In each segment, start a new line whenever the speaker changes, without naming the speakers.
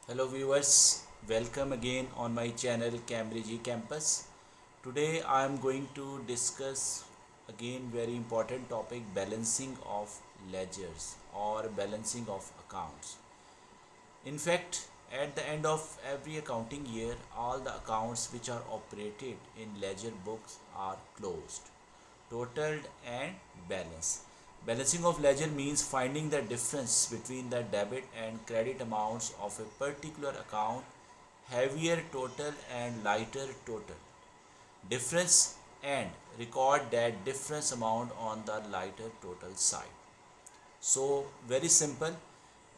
Hello viewers, welcome again on my channel Cambridge Campus. Today I am going to discuss again very important topic, balancing of ledgers or balancing of accounts. In fact, at the end of every accounting year, all the accounts which are operated in ledger books are closed, totaled and balanced. Balancing of ledger means finding the difference between the debit and credit amounts of a particular account, heavier total and lighter total difference, and record that difference amount on the lighter total side. So very simple.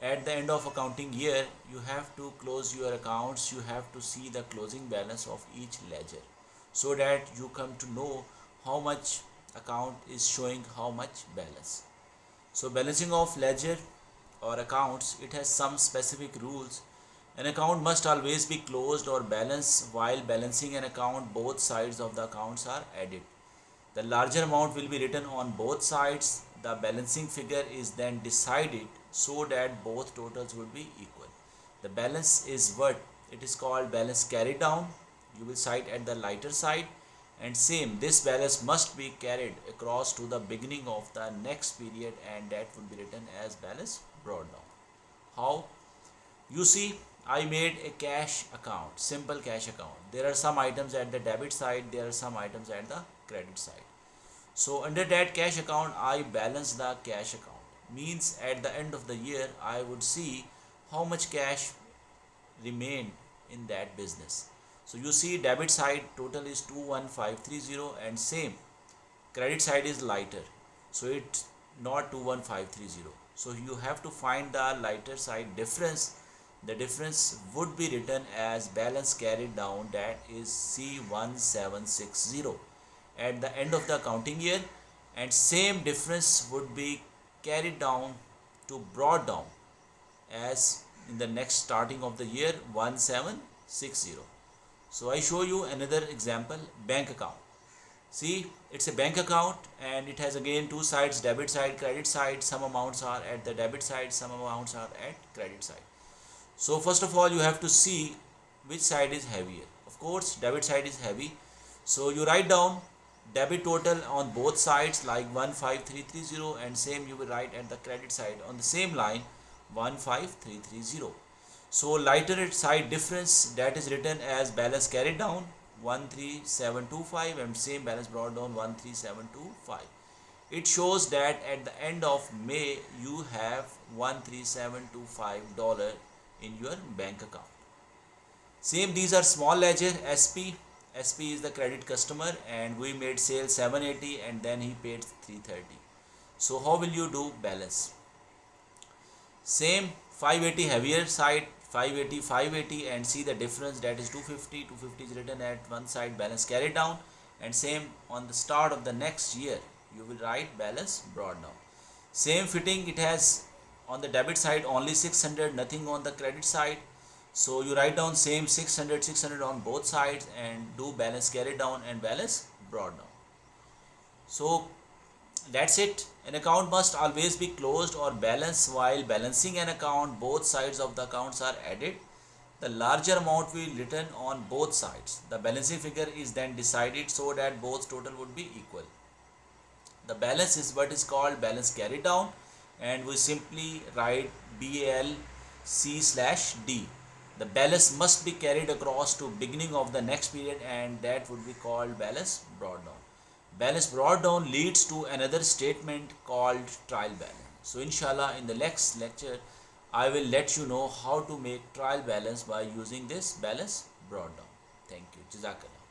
At the end of accounting year, you have to close your accounts. You have to see the closing balance of each ledger so that you come to know how much account is showing how much balance. So balancing of ledger or accounts, it has some specific rules. An account must always be closed or balanced. While balancing an account, both sides of the accounts are added. The larger amount will be written on both sides. The balancing figure is then decided so that both totals will be equal. The balance is what it is called balance carried down. You will cite at the lighter side, and same, this balance must be carried across to the beginning of the next period, and that will be written as balance brought down. How? You see, I made a cash account, simple cash account. There are some items at the debit side, there are some items at the credit side. So under that cash account, I balance the cash account. Means at the end of the year, I would see how much cash remained in that business. So you see, debit side total is 21530, and same credit side is lighter, so it's not 21530. So you have to find the lighter side difference. The difference would be written as balance carried down, that is C1760 at the end of the accounting year, and same difference would be carried down to brought down as in the next starting of the year 1760. So I show you another example, bank account. See, it's a bank account and it has again two sides, debit side, credit side. Some amounts are at the debit side, some amounts are at credit side. So first of all, you have to see which side is heavier. Of course, debit side is heavy. So you write down debit total on both sides like 15330, and same you will write at the credit side on the same line 15330. So lighter side difference, that is written as balance carried down 13725, and same balance brought down 13725. It shows that at the end of May you have $13725 in your bank account. Same, these are small ledger SP. SP is the credit customer, and we made sale 780 and then he paid 330. So how will you do balance? Same, 580 heavier side, 580 and see the difference, that is 250 is written at one side, balance carried down, and same on the start of the next year you will write balance brought down. Same fitting, it has on the debit side only 600, nothing on the credit side. So you write down same 600 on both sides and do balance carried down and balance brought down. So that's it. An account must always be closed or balanced. While balancing an account, both sides of the accounts are added. The larger amount will be written on both sides. The balancing figure is then decided so that both total would be equal. The balance is what is called balance carried down, and we simply write BALC/D. The balance must be carried across to beginning of the next period, and that would be called balance brought down. Balance brought down leads to another statement called trial balance. So inshallah in the next lecture I will let you know how to make trial balance by using this balance brought down. Thank you. Jazakallah.